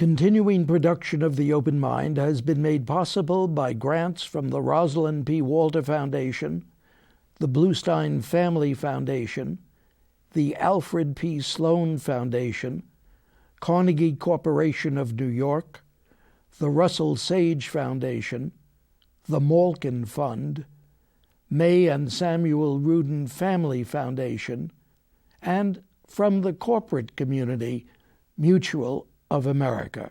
Continuing production of The Open Mind has been made possible by grants from the Rosalind P. Foundation, the Bluestein Family Foundation, the Alfred P. Sloan Foundation, Carnegie Corporation of New York, the Russell Sage Foundation, the Malkin Fund, May and Samuel Rudin Family Foundation, and from the corporate community, Mutual of America.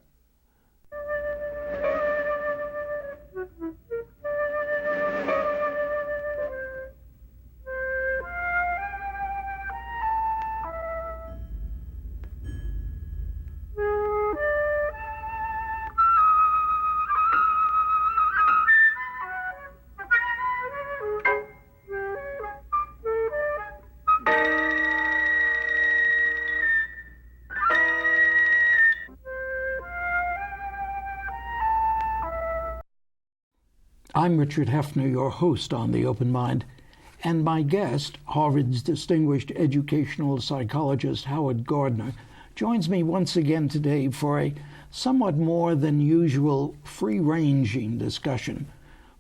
I'm Richard Heffner, your host on The Open Mind, and my guest, Harvard's distinguished educational psychologist Howard Gardner, joins me once again today for a somewhat more than usual free-ranging discussion,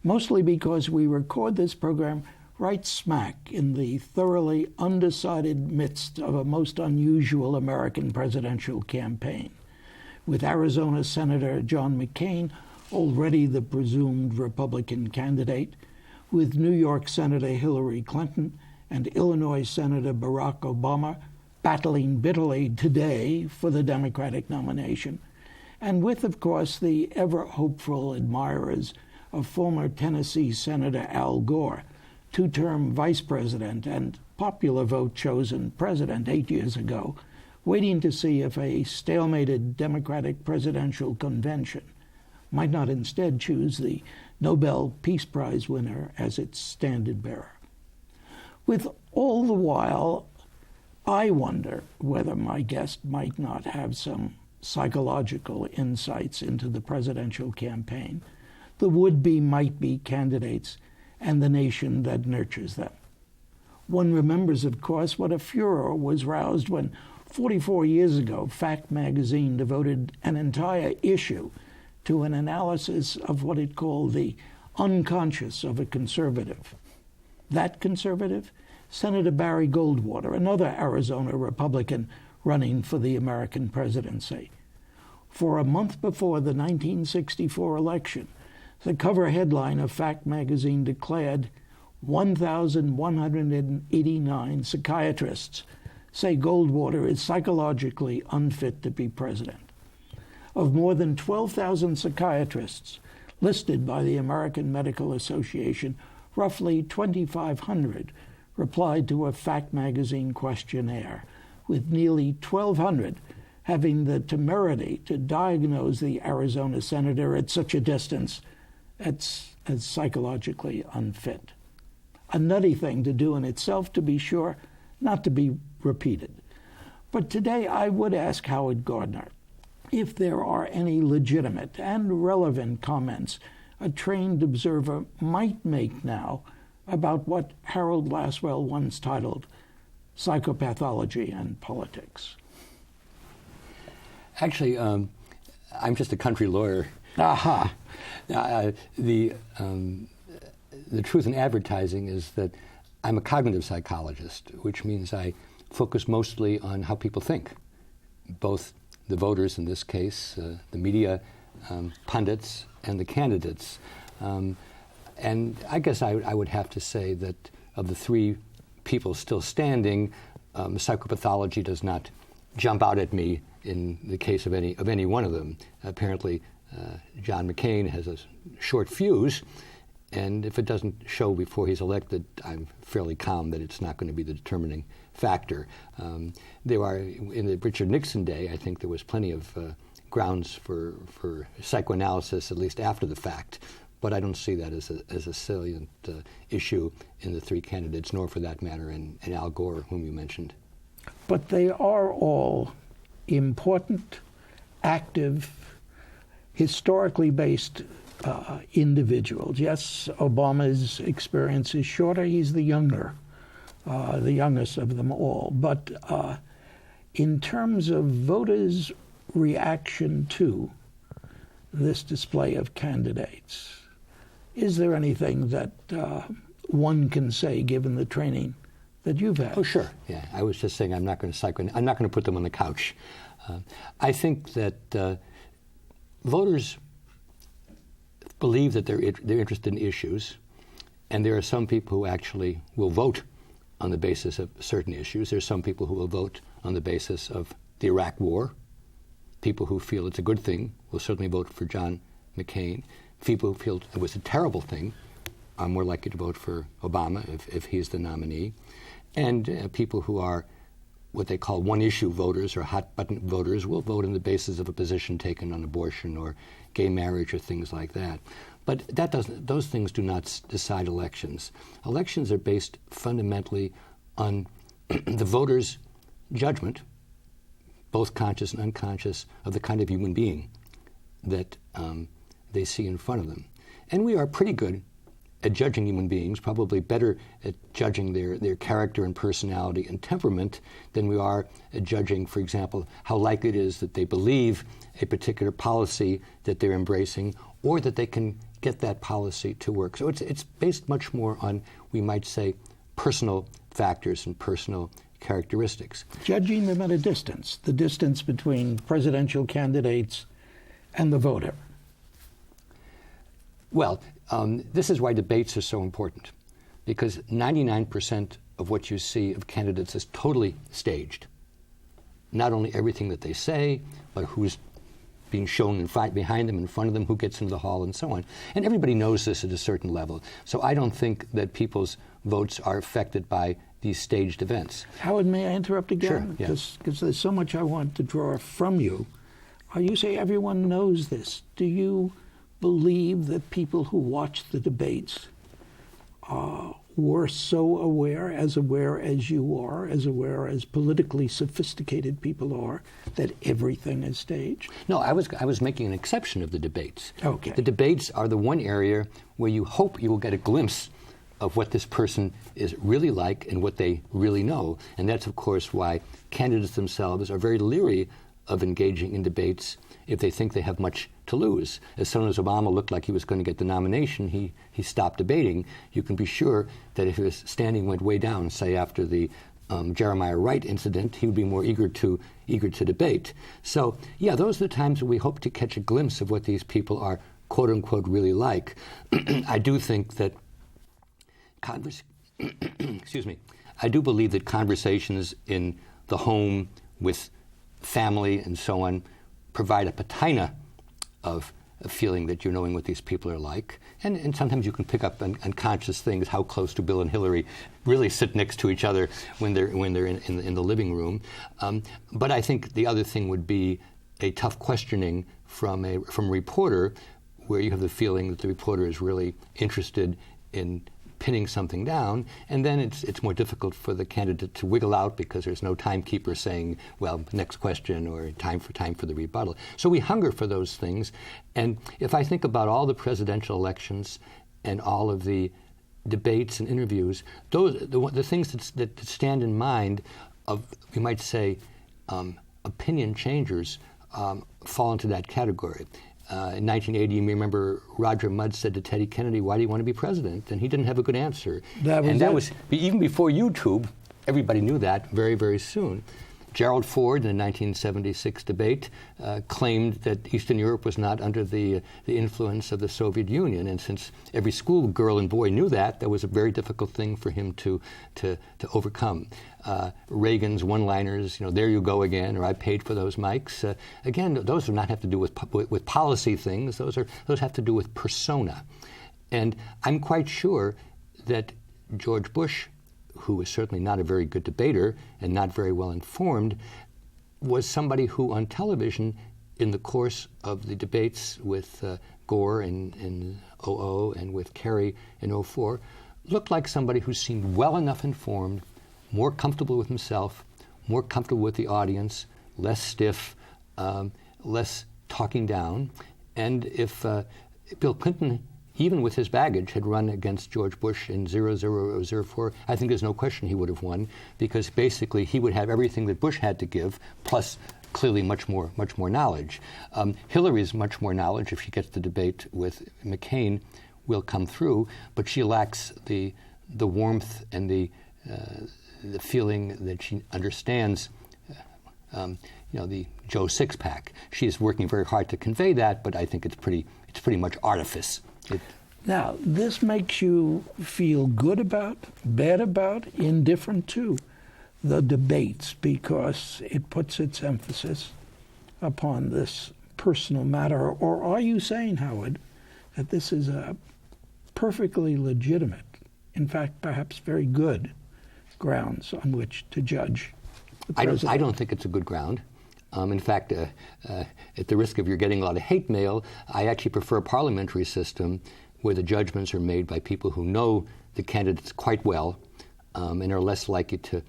mostly because we record this program right smack in the thoroughly undecided midst of a most unusual American presidential campaign, with Arizona Senator John McCain already the presumed Republican candidate, with New York Senator Hillary Clinton and Illinois Senator Barack Obama battling bitterly today for the Democratic nomination, and with, of course, the ever-hopeful admirers of former Tennessee Senator Al Gore, two-term vice president and popular vote chosen president 8 years ago, waiting to see if a stalemated Democratic presidential convention might not instead choose the Nobel Peace Prize winner as its standard bearer. With all the while, I wonder whether my guest might not have some psychological insights into the presidential campaign, the would-be might-be candidates, and the nation that nurtures them. One remembers, of course, what a furor was roused when 44 years ago, Fact magazine devoted an entire issue to an analysis of what it called the unconscious of a conservative. That conservative? Senator Barry Goldwater, another Arizona Republican running for the American presidency. For a month before the 1964 election, the cover headline of Fact magazine declared 1,189 psychiatrists say Goldwater is psychologically unfit to be president. Of more than 12,000 psychiatrists listed by the American Medical Association, roughly 2,500 replied to a Fact magazine questionnaire, with nearly 1,200 having the temerity to diagnose the Arizona senator at such a distance as psychologically unfit. A nutty thing to do in itself, to be sure, not to be repeated. But today I would ask Howard Gardner if there are any legitimate and relevant comments a trained observer might make now about what Harold Lasswell once titled Psychopathology and Politics. Actually, I'm just a country lawyer. Aha. The truth in advertising is that I'm a cognitive psychologist, which means I focus mostly on how people think, both the voters in this case, the media, pundits, and the candidates. And I guess I would have to say that of the three people still standing, psychopathology does not jump out at me in the case of any one of them. Apparently, John McCain has a short fuse, and if it doesn't show before he's elected, I'm fairly calm that it's not going to be the determining factor. There are, in the Richard Nixon day, I think there was plenty of grounds for psychoanalysis, at least after the fact, but I don't see that as a salient issue in the three candidates, nor for that matter in Al Gore, whom you mentioned. But they are all important, active, historically based individuals. Yes, Obama's experience is shorter. He's the youngest of them all. But in terms of voters reaction to this display of candidates? Is there anything that one can say, given the training that you've had? Oh, sure. Yeah, I was just saying I'm not going to put them on the couch. I think that voters believe that they're interested in issues, and there are some people who actually will vote on the basis of certain issues. There's some people who will vote on the basis of the Iraq War. People who feel it's a good thing will certainly vote for John McCain. People who feel it was a terrible thing are more likely to vote for Obama if he's the nominee. And people who are what they call one-issue voters or hot-button voters will vote on the basis of a position taken on abortion or gay marriage or things like that. But those things do not decide elections. Elections are based fundamentally on the voters' judgment, both conscious and unconscious, of the kind of human being that they see in front of them. And we are pretty good at judging human beings, probably better at judging their character and personality and temperament than we are at judging, for example, how likely it is that they believe a particular policy that they're embracing or that they can get that policy to work. So it's based much more on, we might say, personal factors and personal characteristics. Judging them at a distance, the distance between presidential candidates and the voter. Well, this is why debates are so important, because 99% of what you see of candidates is totally staged. Not only everything that they say, but who's being shown behind them, in front of them, who gets into the hall, and so on. And everybody knows this at a certain level. So I don't think that people's votes are affected by these staged events. Howard, may I interrupt again? Sure, yeah. Because there's so much I want to draw from you. You say everyone knows this. Do you believe that people who watch the debates were so aware as you are, as aware as politically sophisticated people are, that everything is staged? No, I was making an exception of the debates. Okay. The debates are the one area where you hope you will get a glimpse of what this person is really like and what they really know. And that's, of course, why candidates themselves are very leery of engaging in debates if they think they have much to lose. As soon as Obama looked like he was going to get the nomination, he stopped debating. You can be sure that if his standing went way down, say after the Jeremiah Wright incident, he would be more eager to debate. So, yeah, those are the times when we hope to catch a glimpse of what these people are, quote unquote, really like. I do think that excuse me. I do believe that conversations in the home with family and so on provide a patina of a feeling that you're knowing what these people are like. And sometimes you can pick up unconscious things, how close do Bill and Hillary really sit next to each other when they're in the living room. But I think the other thing would be a tough questioning from a reporter, where you have the feeling that the reporter is really interested in pinning something down, and then it's more difficult for the candidate to wiggle out because there's no timekeeper saying, well, next question, or time for the rebuttal. So we hunger for those things. And if I think about all the presidential elections and all of the debates and interviews, the things that stand in mind of, we might say, opinion changers fall into that category. In 1980, you may remember Roger Mudd said to Teddy Kennedy, "Why do you want to be president?" And he didn't have a good answer. That was even before YouTube. Everybody knew that very, very soon. Gerald Ford, in the 1976 debate, claimed that Eastern Europe was not under the influence of the Soviet Union. And since every school girl and boy knew that was a very difficult thing for him to overcome. Reagan's one-liners, there you go again, or I paid for those mics. Again, those do not have to do with policy things. Those have to do with persona. And I'm quite sure that George Bush, who was certainly not a very good debater and not very well informed, was somebody who on television, in the course of the debates with Gore in 2000 and with Kerry in 2004, looked like somebody who seemed well enough informed, more comfortable with himself, more comfortable with the audience, less stiff, less talking down. And if Bill Clinton, even with his baggage, had run against George Bush in 2004, I think there's no question he would have won, because basically he would have everything that Bush had to give, plus clearly much more knowledge. Hillary's much more knowledge, if she gets the debate with McCain, will come through, but she lacks the warmth and the feeling that she understands the Joe Six-Pack. She is working very hard to convey that, but I think it's pretty much artifice. Now, this makes you feel good about, bad about, indifferent to the debates, because it puts its emphasis upon this personal matter? Or are you saying, Howard, that this is a perfectly legitimate, in fact, perhaps very good grounds on which to judge the president? I don't think it's a good ground. In fact, at the risk of your getting a lot of hate mail, I actually prefer a parliamentary system where the judgments are made by people who know the candidates quite well and are less likely to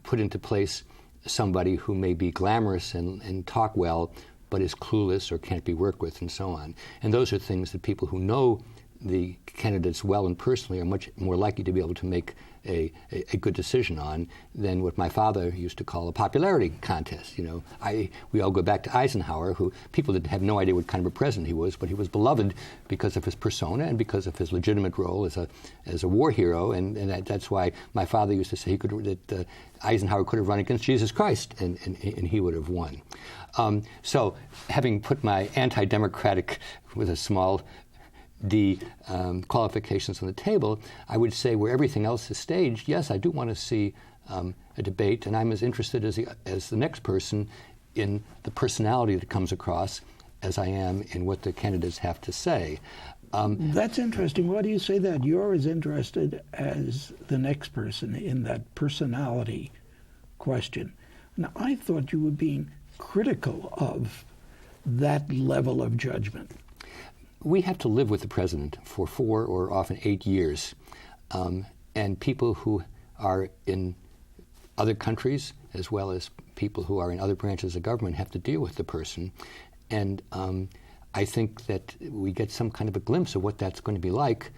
put into place somebody who may be glamorous and talk well, but is clueless or can't be worked with, and so on. And those are things that people who know the candidates well and personally are much more likely to be able to make a good decision on than what my father used to call a popularity contest. We all go back to Eisenhower, who people that have no idea what kind of a president he was, but he was beloved because of his persona and because of his legitimate role as a war hero, and that's why my father used to say that Eisenhower could have run against Jesus Christ and he would have won. So having put my anti-democratic with a small D qualifications on the table, I would say where everything else is staged, yes, I do want to see a debate, and I'm as interested as the next person in the personality that comes across as I am in what the candidates have to say. That's interesting. Why do you say that? You're as interested as the next person in that personality question. Now, I thought you were being critical of that level of judgment. We have to live with the president for 4 or often 8 years. And people who are in other countries, as well as people who are in other branches of government, have to deal with the person. And I think that we get some kind of a glimpse of what that's going to be like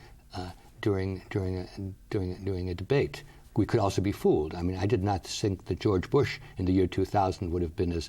during a debate. We could also be fooled. I mean, I did not think that George Bush in the year 2000 would have been as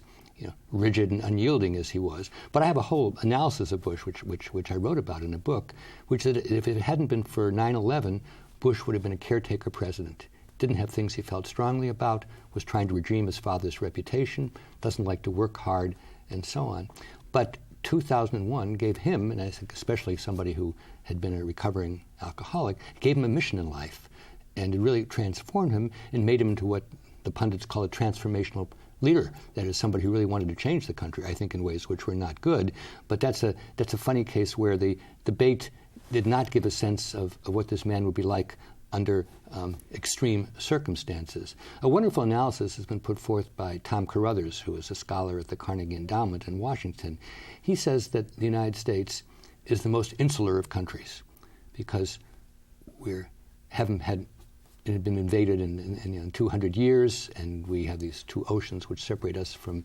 rigid and unyielding as he was. But I have a whole analysis of Bush, which I wrote about in a book, which said if it hadn't been for 9/11, Bush would have been a caretaker president. Didn't have things he felt strongly about, was trying to redeem his father's reputation, doesn't like to work hard, and so on. But 2001 gave him, and I think especially somebody who had been a recovering alcoholic, gave him a mission in life. And it really transformed him and made him into what the pundits call a transformational leader. That is, somebody who really wanted to change the country, I think, in ways which were not good. But that's a funny case where the debate did not give a sense of what this man would be like under extreme circumstances. A wonderful analysis has been put forth by Tom Carruthers, who is a scholar at the Carnegie Endowment in Washington. He says that the United States is the most insular of countries because we haven't had it had been invaded in 200 years, and we have these two oceans which separate us from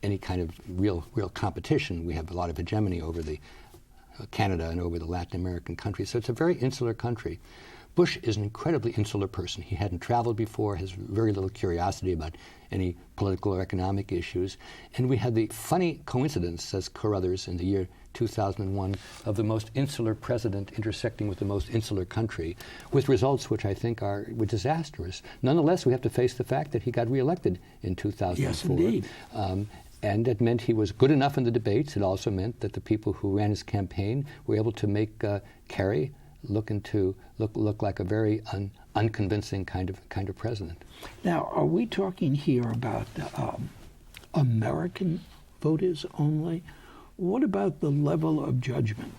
any kind of real competition. We have a lot of hegemony over the Canada and over the Latin American countries. So it's a very insular country. Bush is an incredibly insular person. He hadn't traveled before, has very little curiosity about any political or economic issues. And we had the funny coincidence, says Carruthers, in the year 2001, of the most insular president intersecting with the most insular country, with results which I think were disastrous. Nonetheless, we have to face the fact that he got reelected in 2004. Yes, indeed. And it meant he was good enough in the debates. It also meant that the people who ran his campaign were able to make Kerry look like a very unconvincing kind of president. Now, are we talking here about American voters only? What about the level of judgment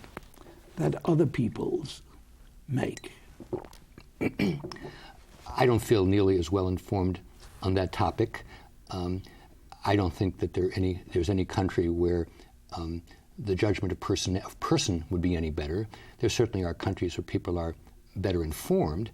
that other peoples make? I don't feel nearly as well informed on that topic. I don't think that there's any country where the judgment of person would be any better. There certainly are countries where people are better informed.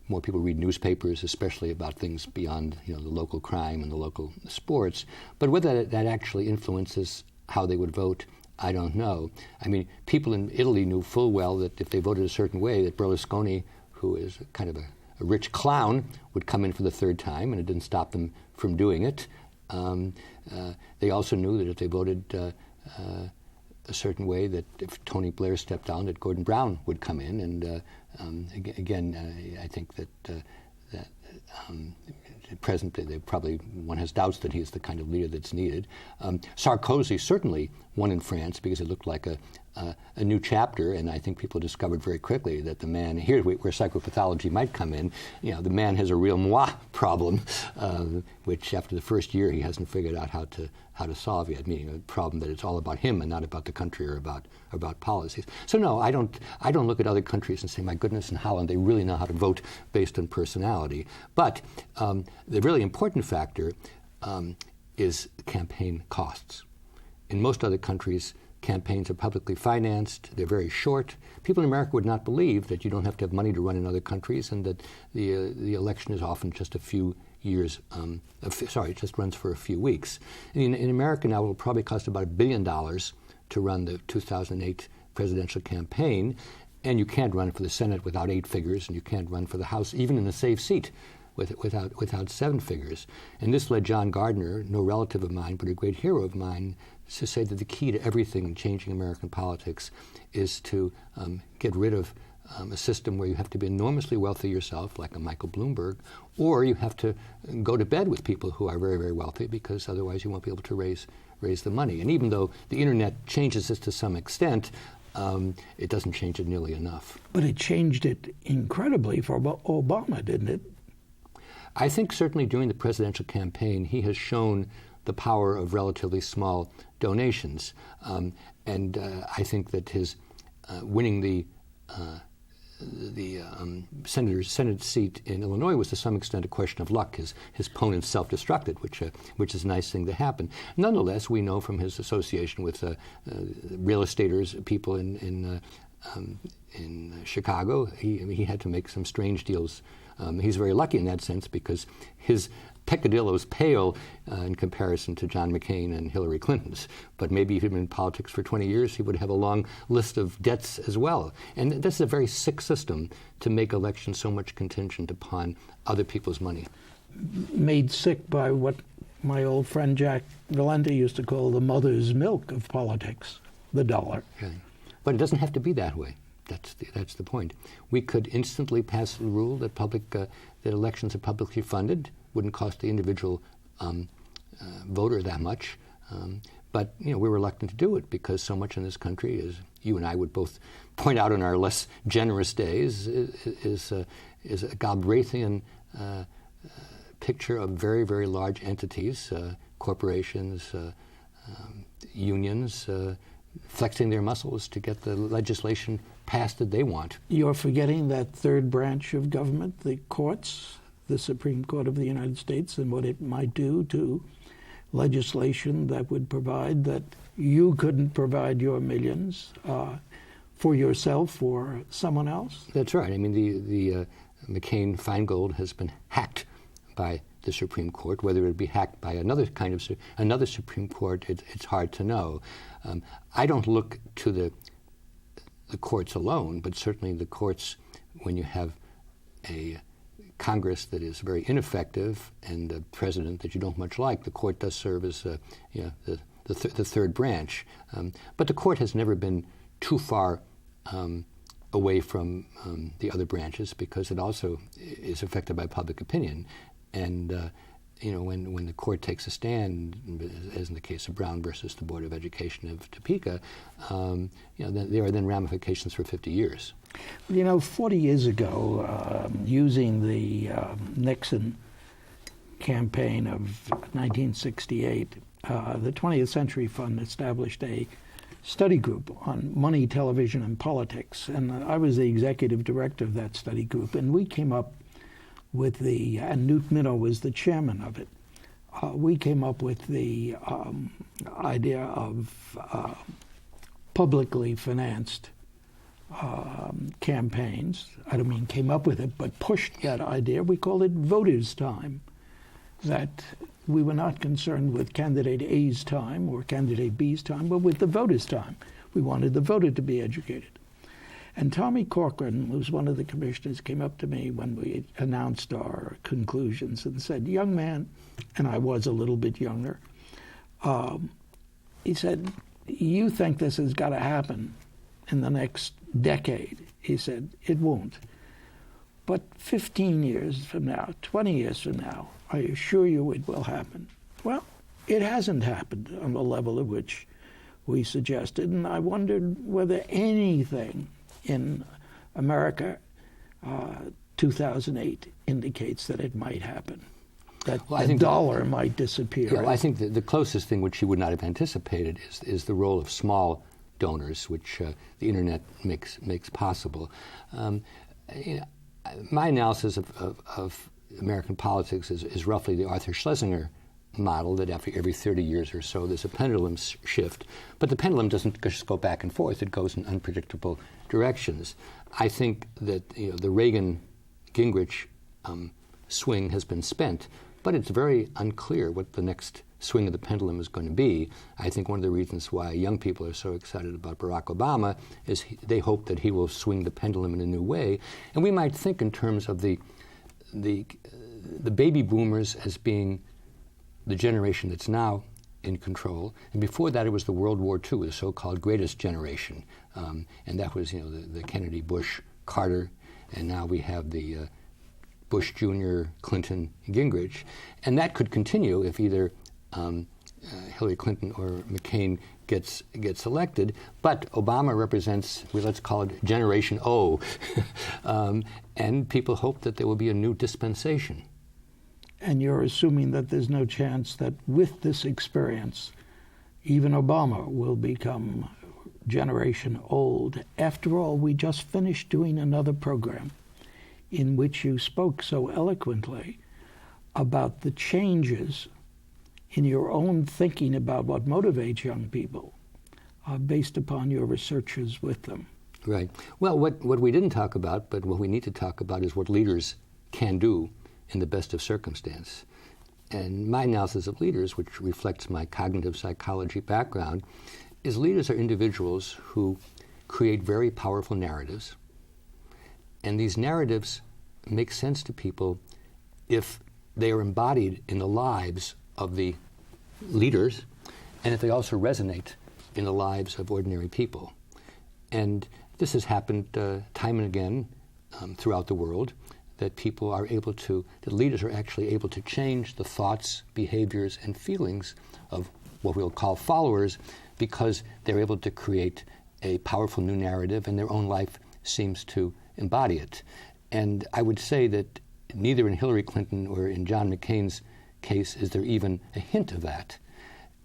More people read newspapers, especially about things beyond the local crime and the local sports. But whether that actually influences how they would vote, I don't know. I mean, people in Italy knew full well that if they voted a certain way, that Berlusconi, who is kind of a rich clown, would come in for the third time, and it didn't stop them from doing it. They also knew that if they voted a certain way, that if Tony Blair stepped down, that Gordon Brown would come in. And I think that at present, one has doubts that he's the kind of leader that's needed. Sarkozy certainly won in France because it looked like a new chapter, and I think people discovered very quickly that the man, here where psychopathology might come in, the man has a real moi problem, which after the first year he hasn't figured out how to solve yet, meaning a problem that it's all about him and not about the country or about policies. So no, I don't look at other countries and say, my goodness, in Holland they really know how to vote based on personality. But the really important factor is campaign costs. In most other countries, campaigns are publicly financed. They're very short. People in America would not believe that you don't have to have money to run in other countries, and that the election is often just a few years. It just runs for a few weeks. In America now, it will probably cost about $1 billion to run the 2008 presidential campaign, and you can't run for the Senate without 8 figures, and you can't run for the House, even in a safe seat, without 7 figures. And this led John Gardner, no relative of mine, but a great hero of mine, to say that the key to everything changing American politics is to get rid of a system where you have to be enormously wealthy yourself, like a Michael Bloomberg, or you have to go to bed with people who are very, very wealthy, because otherwise you won't be able to raise the money. And even though the internet changes this to some extent, it doesn't change it nearly enough. But it changed it incredibly for Obama, didn't it? I think certainly during the presidential campaign, he has shown the power of relatively small donations. And I think that his winning the Senate seat in Illinois was to some extent a question of luck. His opponents self-destructed, which is a nice thing to happen. Nonetheless, we know from his association with real estaters, people in Chicago, he had to make some strange deals. He's very lucky in that sense because his peccadilloes pale in comparison to John McCain and Hillary Clinton's. But maybe if he'd been in politics for 20 years, he would have a long list of debts as well. And that's a very sick system to make elections so much contingent upon other people's money. Made sick by what my old friend Jack Valenti used to call the mother's milk of politics, the dollar. Okay. But it doesn't have to be that way. That's the point. We could instantly pass a rule that that elections are publicly funded, wouldn't cost the individual voter that much. But we're reluctant to do it because so much in this country, as you and I would both point out on our less generous days, is a Galbraithian picture of very, very large entities, corporations, unions, flexing their muscles to get the legislation passed that they want. You're forgetting that third branch of government, the courts, the Supreme Court of the United States, and what it might do to legislation that would provide that you couldn't provide your millions for yourself or someone else? That's right. I mean, the McCain-Feingold has been hacked by the Supreme Court. Whether it would be hacked by another Supreme Court, it's hard to know. I don't look to the courts alone, but certainly the courts, when you have a Congress that is very ineffective and a president that you don't much like, the court does serve as the third branch. But the court has never been too far away from the other branches because it also is affected by public opinion. And when the court takes a stand, as in the case of Brown versus the Board of Education of Topeka, there are then ramifications for 50 years. 40 years ago, using the Nixon campaign of 1968, the 20th Century Fund established a study group on money, television, and politics. And I was the executive director of that study group, and we came up with and Newt Minow was the chairman of it. We came up with the idea of publicly financed campaigns. I don't mean came up with it, but pushed that idea. We called it voters' time, that we were not concerned with candidate A's time or candidate B's time, but with the voters' time. We wanted the voter to be educated. And Tommy Corcoran, who was one of the commissioners, came up to me when we announced our conclusions and said, "Young man," and I was a little bit younger, he said, "You think this has got to happen in the next decade?" He said, "It won't. But 15 years from now, 20 years from now, I assure you it will happen." Well, it hasn't happened on the level at which we suggested, and I wondered whether anything in America 2008 indicates that it might happen, that the dollar might disappear. Yeah, well, I think the closest thing which you would not have anticipated is the role of small donors, which the internet makes possible. My analysis of American politics is roughly the Arthur Schlesinger model, that after every 30 years or so there's a pendulum shift, but the pendulum doesn't just go back and forth, it goes in unpredictable directions. I think that the Reagan-Gingrich swing has been spent, but it's very unclear what the next swing of the pendulum is going to be. I think one of the reasons why young people are so excited about Barack Obama is they hope that he will swing the pendulum in a new way, and we might think in terms of the baby boomers as being the generation that's now in control, and before that it was the World War II, the so-called greatest generation, and that was the Kennedy, Bush, Carter, and now we have the Bush Jr., Clinton, Gingrich, and that could continue if either Hillary Clinton or McCain gets elected. But Obama represents, let's call it Generation O, and people hope that there will be a new dispensation. And you're assuming that there's no chance that with this experience, even Obama will become Generation Old. After all, we just finished doing another program in which you spoke so eloquently about the changes in your own thinking about what motivates young people based upon your researches with them. Right. Well, what we didn't talk about, but what we need to talk about is what leaders can do in the best of circumstance. And my analysis of leaders, which reflects my cognitive psychology background, is leaders are individuals who create very powerful narratives. And these narratives make sense to people if they are embodied in the lives of the leaders, and if they also resonate in the lives of ordinary people. And this has happened time and again throughout the world, that that leaders are actually able to change the thoughts, behaviors, and feelings of what we'll call followers, because they're able to create a powerful new narrative, and their own life seems to embody it. And I would say that neither in Hillary Clinton or in John McCain's case is there even a hint of that.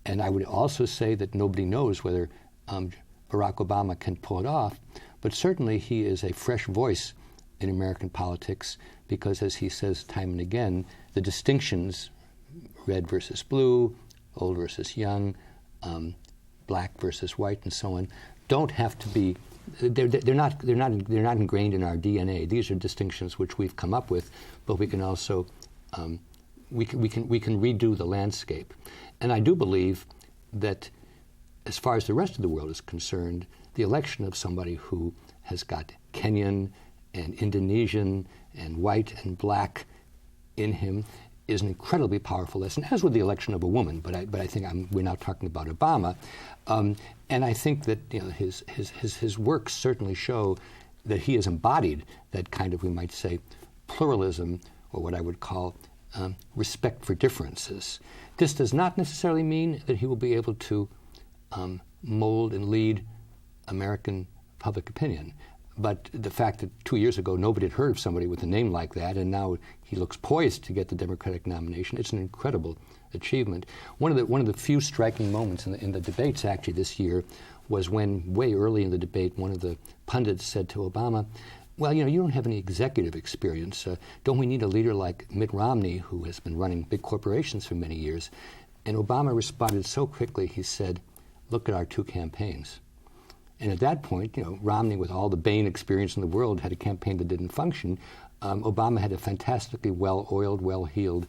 And I would also say that nobody knows whether Barack Obama can pull it off, but certainly he is a fresh voice in American politics, because, as he says time and again, the distinctions, red versus blue, old versus young, black versus white, and so on, don't have to be. They're not ingrained in our DNA. These are distinctions which we've come up with, but we can also we can redo the landscape. And I do believe that, as far as the rest of the world is concerned, the election of somebody who has got Kenyan and Indonesian and white and black in him is an incredibly powerful lesson, as with the election of a woman. But I think we're now talking about Obama, and I think that his works certainly show that he has embodied that kind of, we might say, pluralism, or what I would call respect for differences. This does not necessarily mean that he will be able to mold and lead American public opinion. But the fact that 2 years ago nobody had heard of somebody with a name like that, and now he looks poised to get the Democratic nomination, it's an incredible achievement. One of the few striking moments in the debates actually this year was when, way early in the debate, one of the pundits said to Obama, "Well, you don't have any executive experience. Don't we need a leader like Mitt Romney, who has been running big corporations for many years?" And Obama responded so quickly, he said, "Look at our two campaigns." And at that point, Romney, with all the Bain experience in the world, had a campaign that didn't function. Obama had a fantastically well-oiled, well-heeled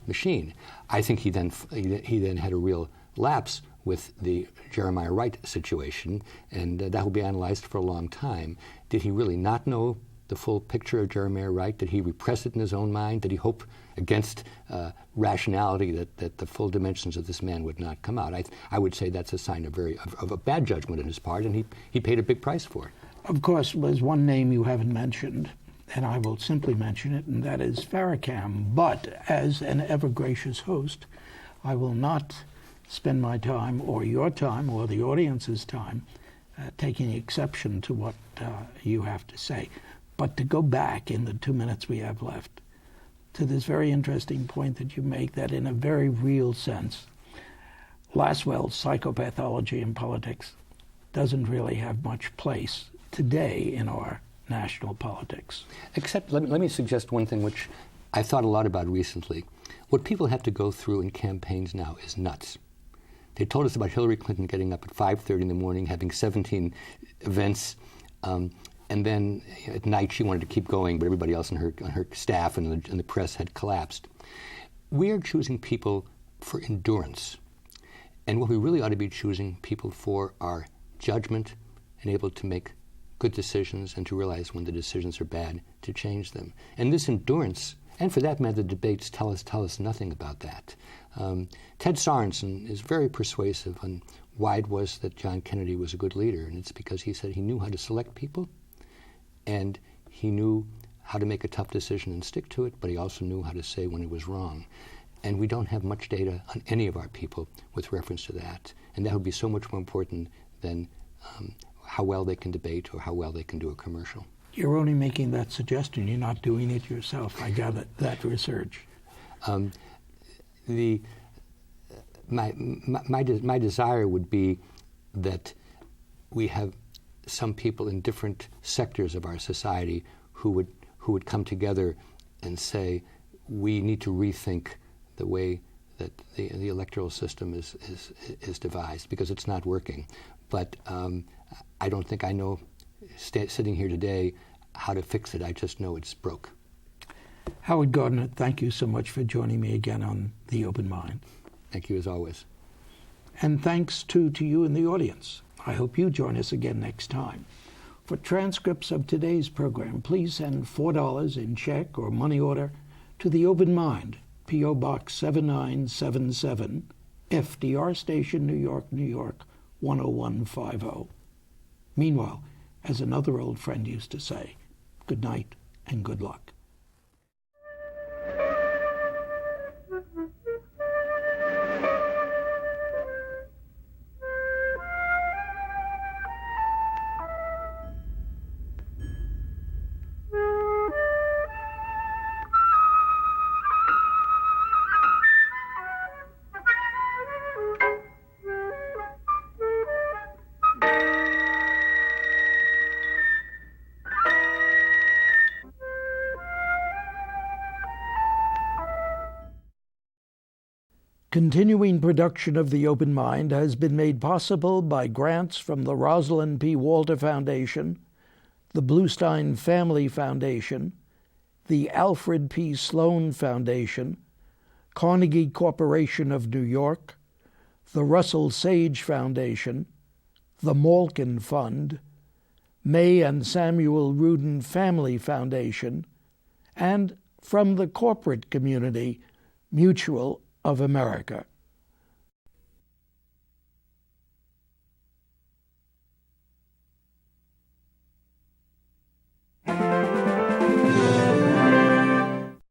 machine. I think he then had a real lapse with the Jeremiah Wright situation, and that will be analyzed for a long time. Did he really not know the full picture of Jeremiah Wright? Did he repress it in his own mind? Did he hope against rationality that the full dimensions of this man would not come out? I would say that's a sign of a bad judgment on his part, and he paid a big price for it. Of course, there's one name you haven't mentioned, and I will simply mention it, and that is Farrakhan. But as an ever-gracious host, I will not spend my time, or your time, or the audience's time, taking exception to what you have to say. But to go back in the 2 minutes we have left to this very interesting point that you make, that in a very real sense, Laswell's psychopathology in politics doesn't really have much place today in our national politics. Except, let me suggest one thing which I thought a lot about recently. What people have to go through in campaigns now is nuts. They told us about Hillary Clinton getting up at 5:30 in the morning, having 17 events, and then at night she wanted to keep going, but everybody else on her staff and the press had collapsed. We are choosing people for endurance. And what we really ought to be choosing people for are judgment and able to make good decisions and to realize when the decisions are bad to change them. And this endurance, and for that matter, the debates tell us nothing about that. Ted Sorensen is very persuasive on why it was that John Kennedy was a good leader, and it's because he said he knew how to select people, and he knew how to make a tough decision and stick to it, but he also knew how to say when it was wrong. And we don't have much data on any of our people with reference to that, and that would be so much more important than how well they can debate or how well they can do a commercial. You're only making that suggestion. You're not doing it yourself. I gather that research. My desire would be that we have some people in different sectors of our society who would come together and say we need to rethink the way that the electoral system is devised, because it's not working. But I don't think I know, sitting here today, how to fix it. I just know it's broke. Howard Gardner, thank you so much for joining me again on The Open Mind. Thank you as always. And thanks to you in the audience. I hope you join us again next time. For transcripts of today's program, please send $4 in check or money order to The Open Mind, P.O. Box 7977, FDR Station, New York, New York, 10150. Meanwhile, as another old friend used to say, good night and good luck. Continuing production of The Open Mind has been made possible by grants from the Rosalind P. Foundation, the Bluestein Family Foundation, the Alfred P. Sloan Foundation, Carnegie Corporation of New York, the Russell Sage Foundation, the Malkin Fund, May and Samuel Rudin Family Foundation, and from the corporate community, Mutual of America.